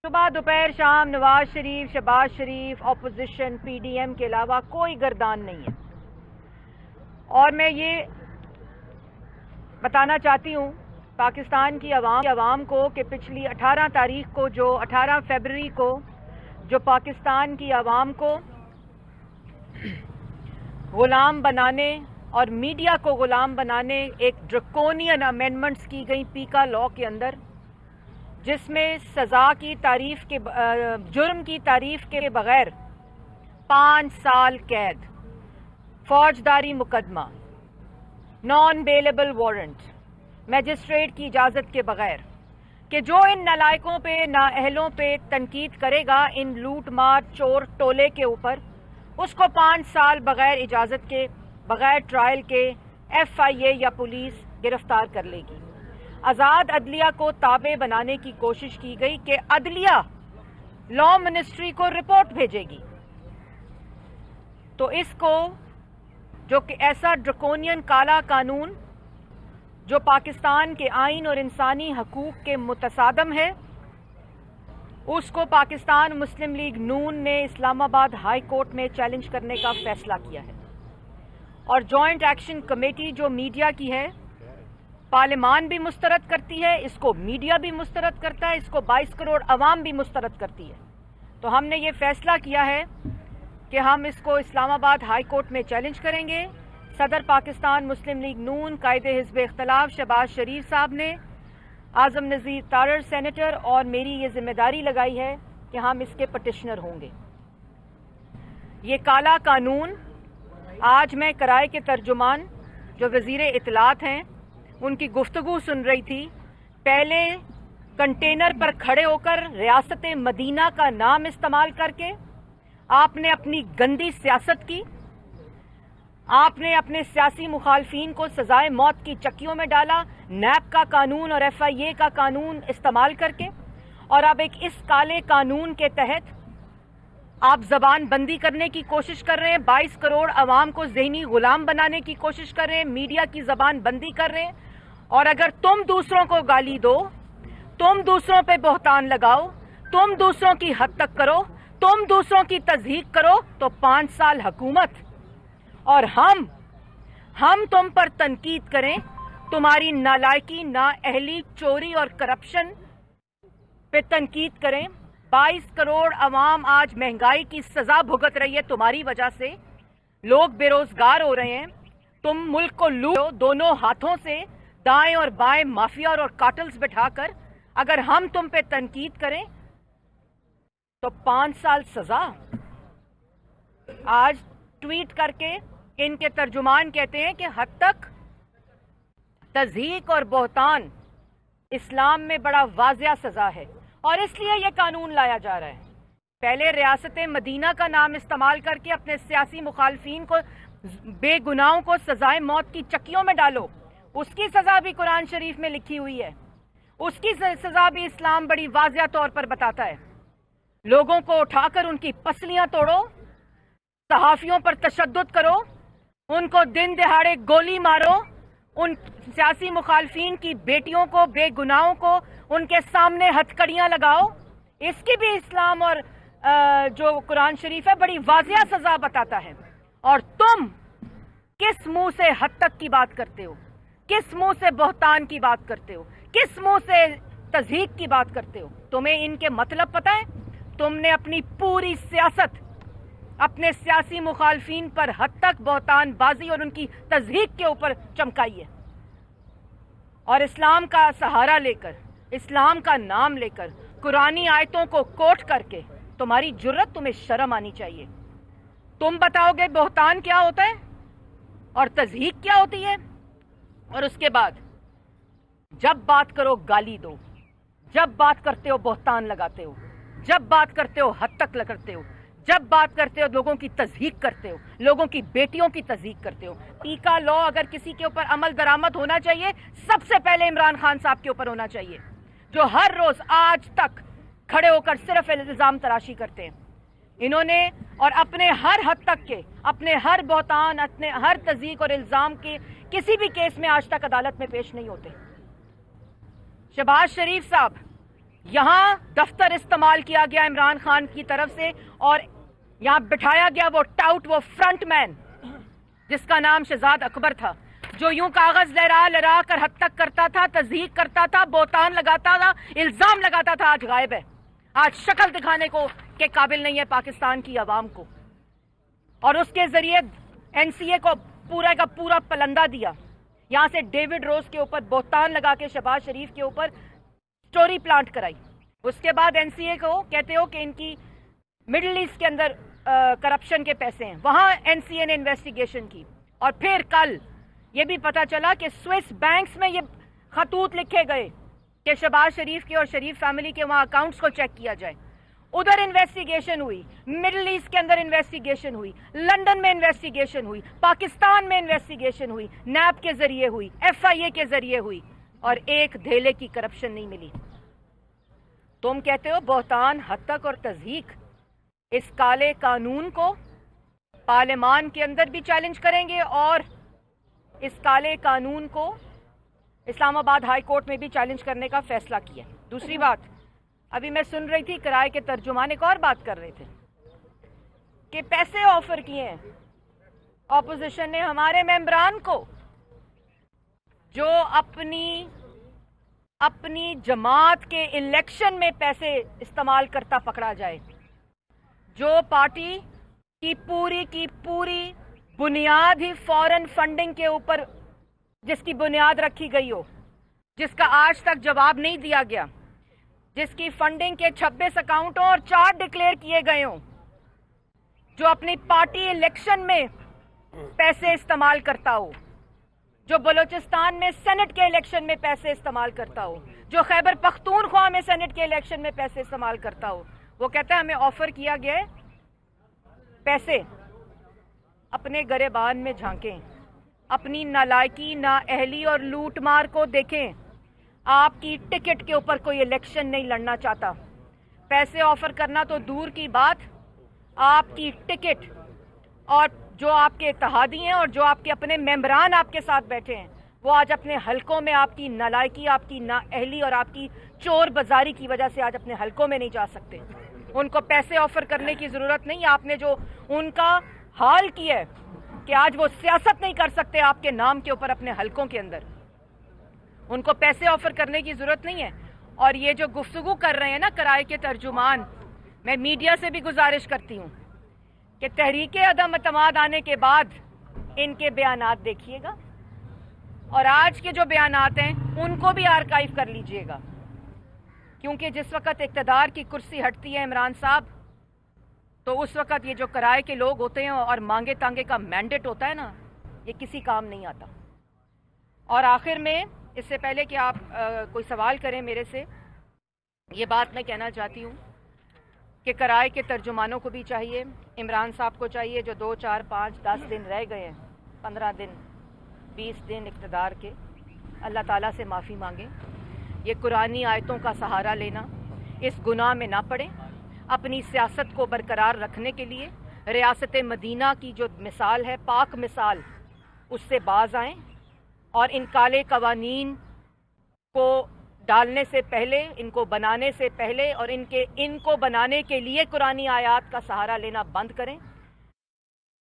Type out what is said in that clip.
صبح دوپہر شام نواز شریف، شہباز شریف، اپوزیشن، پی ڈی ایم کے علاوہ کوئی گردان نہیں ہے. اور میں یہ بتانا چاہتی ہوں پاکستان کی عوام کو کہ پچھلی 18 فیبروری کو جو پاکستان کی عوام کو غلام بنانے اور میڈیا کو غلام بنانے ایک ڈرکونین امینڈمنٹس کی گئی پیکا لاء کے اندر، جس میں سزا کی جرم کی تعریف کے بغیر 5 سال قید، فوجداری مقدمہ، نان بیلیبل وارنٹ، میجسٹریٹ کی اجازت کے بغیر، کہ جو ان نالائقوں پہ نااہلوں پہ تنقید کرے گا ان لوٹ مار چور ٹولے کے اوپر، اس کو 5 سال بغیر اجازت کے، بغیر ٹرائل کے ایف آئی اے یا پولیس گرفتار کر لے گی. آزاد عدلیہ کو تابع بنانے کی کوشش کی گئی کہ عدلیہ لا منسٹری کو رپورٹ بھیجے گی. تو اس کو جو کہ ایسا ڈرکونین کالا قانون جو پاکستان کے آئین اور انسانی حقوق کے متصادم ہے، اس کو پاکستان مسلم لیگ نون نے اسلام آباد ہائی کورٹ میں چیلنج کرنے کا فیصلہ کیا ہے. اور جوائنٹ ایکشن کمیٹی جو میڈیا کی ہے، پارلیمان بھی مسترد کرتی ہے، اس کو میڈیا بھی مسترد کرتا ہے، اس کو 22 کروڑ عوام بھی مسترد کرتی ہے. تو ہم نے یہ فیصلہ کیا ہے کہ ہم اس کو اسلام آباد ہائی کورٹ میں چیلنج کریں گے. صدر پاکستان مسلم لیگ نون قائد حزب اختلاف شہباز شریف صاحب نے اعظم نذیر تارڑ سینیٹر اور میری یہ ذمہ داری لگائی ہے کہ ہم اس کے پٹیشنر ہوں گے. یہ کالا قانون آج میں کرائے کے ترجمان جو وزیر اطلاعات ہیں ان کی گفتگو سن رہی تھی. پہلے کنٹینر پر کھڑے ہو کر ریاست مدینہ کا نام استعمال کر کے آپ نے اپنی گندی سیاست کی، آپ نے اپنے سیاسی مخالفین کو سزائے موت کی چکیوں میں ڈالا، نیب کا قانون اور ایف آئی اے کا قانون استعمال کر کے. اور اب اس کالے قانون کے تحت آپ زبان بندی کرنے کی کوشش کر رہے ہیں، 22 کروڑ عوام کو ذہنی غلام بنانے کی کوشش کر رہے ہیں، میڈیا کی زبان بندی کر رہے ہیں. اور اگر تم دوسروں کو گالی دو، تم دوسروں پہ بہتان لگاؤ، تم دوسروں کی حد تک کرو، تم دوسروں کی تضحیق کرو، تو 5 سال حکومت اور ہم تم پر تنقید کریں، تمہاری نالائکی، نااہلی، چوری اور کرپشن پہ تنقید کریں. 22 کروڑ عوام آج مہنگائی کی سزا بھگت رہی ہے تمہاری وجہ سے، لوگ بے روزگار ہو رہے ہیں، تم ملک کو لوٹو دونوں ہاتھوں سے، دائیں اور بائیں مافیا اور کارٹلز بٹھا کر. اگر ہم تم پہ تنقید کریں تو 5 سال سزا. آج ٹویٹ کر کے ان کے ترجمان کہتے ہیں کہ حد تک تضحیق اور بہتان اسلام میں بڑا واضح سزا ہے اور اس لیے یہ قانون لایا جا رہا ہے. پہلے ریاست مدینہ کا نام استعمال کر کے اپنے سیاسی مخالفین کو، بے گناہوں کو سزائے موت کی چکیوں میں ڈالو. اس کی سزا بھی قرآن شریف میں لکھی ہوئی ہے، اس کی سزا بھی اسلام بڑی واضح طور پر بتاتا ہے. لوگوں کو اٹھا کر ان کی پسلیاں توڑو، صحافیوں پر تشدد کرو، ان کو دن دہاڑے گولی مارو، ان سیاسی مخالفین کی بیٹیوں کو، بے گناہوں کو ان کے سامنے ہتھکڑیاں لگاؤ. اس کی بھی اسلام اور جو قرآن شریف ہے بڑی واضح سزا بتاتا ہے. اور تم کس منہ سے حد تک کی بات کرتے ہو، کس منہ سے بہتان کی بات کرتے ہو، کس منہ سے تضحیق کی بات کرتے ہو؟ تمہیں ان کے مطلب پتہ ہے؟ تم نے اپنی پوری سیاست اپنے سیاسی مخالفین پر حد تک بہتان بازی اور ان کی تضحیق کے اوپر چمکائی ہے. اور اسلام کا سہارا لے کر، اسلام کا نام لے کر، قرآنی آیتوں کو کوٹ کر کے تمہاری جرت، تمہیں شرم آنی چاہیے. تم بتاؤ گے بہتان کیا ہوتا ہے اور تضحیق کیا ہوتی ہے. اور اس کے بعد جب بات کرو گالی دو، جب بات کرتے ہو بہتان لگاتے ہو، جب بات کرتے ہو حد تک کرتے ہو، جب بات کرتے ہو لوگوں کی تضحیق کرتے ہو، لوگوں کی بیٹیوں کی تضحیق کرتے ہو. پیکا لاء اگر کسی کے اوپر عمل درآمد ہونا چاہیے، سب سے پہلے عمران خان صاحب کے اوپر ہونا چاہیے، جو ہر روز آج تک کھڑے ہو کر صرف الزام تراشی کرتے ہیں. انہوں نے اور اپنے ہر حد تک کے، اپنے ہر بہتان، اپنے ہر تضحیق اور الزام کے کسی بھی کیس میں آج تک عدالت میں پیش نہیں ہوتے. شہباز شریف صاحب یہاں دفتر استعمال کیا گیا عمران خان کی طرف سے اور یہاں بٹھایا گیا وہ ٹاؤٹ، وہ فرنٹ مین جس کا نام شہزاد اکبر تھا، جو یوں کاغذ لہرا کر حد تک کرتا تھا، تضحیق کرتا تھا، بہتان لگاتا تھا، الزام لگاتا تھا، آج غائب ہے، آج شکل دکھانے کو کے قابل نہیں ہے پاکستان کی عوام کو، اور اس کے ذریعے این سی اے کو پورا کا پورا پلندہ دیا، یہاں سے ڈیوڈ روز کے اوپر بہتان لگا کے شہباز شریف کے اوپر سٹوری پلانٹ کرائی، اس کے بعد این سی اے کو کہتے ہو کہ ان کی مڈل ایسٹ کے اندر کرپشن کے پیسے ہیں، وہاں این سی اے نے انویسٹیگیشن کی، اور پھر کل یہ بھی پتا چلا کہ سوئس بینکس میں یہ خطوط لکھے گئے کہ شہباز شریف کے اور شریف فیملی کے وہاں اکاؤنٹس کو چیک کیا جائے، ادھر انویسٹیگیشن ہوئی، مڈل ایسٹ کے اندر انویسٹیگیشن ہوئی، لندن میں انویسٹیگیشن ہوئی، پاکستان میں انویسٹیگیشن ہوئی، نیب کے ذریعے ہوئی، ایف آئی اے کے ذریعے ہوئی، اور ایک دھیلے کی کرپشن نہیں ملی۔ تم کہتے ہو بہتان، حد تک اور تضحیق، اس کالے قانون کو پارلیمان کے اندر بھی چیلنج کریں گے اور اس کالے قانون کو اسلام آباد ہائی کورٹ میں بھی چیلنج کرنے کا فیصلہ کیا۔ دوسری بات، ابھی میں سن رہی تھی کرائے کے ترجمان ایک اور بات کر رہے تھے کہ پیسے آفر کیے ہیں اپوزیشن نے ہمارے ممبران کو جو اپنی جماعت کے الیکشن میں پیسے استعمال کرتا پکڑا جائے، جو پارٹی کی پوری بنیاد ہی فورن فنڈنگ کے اوپر جس کی بنیاد رکھی گئی ہو، جس کا آج تک جواب نہیں دیا گیا، جس کی فنڈنگ کے 26 اکاؤنٹوں اور 4 ڈکلیئر کیے گئے ہوں، جو اپنی پارٹی الیکشن میں پیسے استعمال کرتا ہو، جو بلوچستان میں سینٹ کے الیکشن میں پیسے استعمال کرتا ہو، جو خیبر پختونخوا میں سینٹ کے الیکشن میں پیسے استعمال کرتا ہو، وہ کہتا ہے ہمیں آفر کیا گیا ہے پیسے، اپنے گریبان میں جھانکیں، اپنی نالائکی، نااہلی اور لوٹ مار کو دیکھیں۔ آپ کی ٹکٹ کے اوپر کوئی الیکشن نہیں لڑنا چاہتا، پیسے آفر کرنا تو دور کی بات، آپ کی ٹکٹ اور جو آپ کے اتحادی ہیں اور جو آپ کے اپنے ممبران آپ کے ساتھ بیٹھے ہیں، وہ آج اپنے حلقوں میں آپ کی نالائکی، آپ کی نااہلی اور آپ کی چور بازاری کی وجہ سے آج اپنے حلقوں میں نہیں جا سکتے۔ ان کو پیسے آفر کرنے کی ضرورت نہیں، آپ نے جو ان کا حال کیا ہے کہ آج وہ سیاست نہیں کر سکتے آپ کے نام کے اوپر اپنے حلقوں کے اندر، ان کو پیسے آفر کرنے کی ضرورت نہیں ہے۔ اور یہ جو گفتگو کر رہے ہیں نا کرائے کے ترجمان، میں میڈیا سے بھی گزارش کرتی ہوں کہ تحریک عدم اعتماد آنے کے بعد ان کے بیانات دیکھیے گا، اور آج کے جو بیانات ہیں ان کو بھی آرکائیو کر لیجئے گا، کیونکہ جس وقت اقتدار کی کرسی ہٹتی ہے عمران صاحب، تو اس وقت یہ جو کرائے کے لوگ ہوتے ہیں اور مانگے تانگے کا مینڈیٹ ہوتا ہے نا، یہ کسی کام نہیں آتا۔ اور آخر میں اس سے پہلے کہ آپ کوئی سوال کریں میرے سے، یہ بات میں کہنا چاہتی ہوں کہ کرائے کے ترجمانوں کو بھی چاہیے، عمران صاحب کو چاہیے جو 2 4 5 10 دن رہ گئے ہیں، 15 دن 20 دن اقتدار کے، اللہ تعالیٰ سے معافی مانگیں، یہ قرآنی آیتوں کا سہارا لینا، اس گناہ میں نہ پڑیں، اپنی سیاست کو برقرار رکھنے کے لیے ریاست مدینہ کی جو مثال ہے، پاک مثال، اس سے باز آئیں، اور ان کالے قوانین کو ڈالنے سے پہلے، ان کو بنانے سے پہلے اور ان کو بنانے کے لیے قرآنی آیات کا سہارا لینا بند کریں۔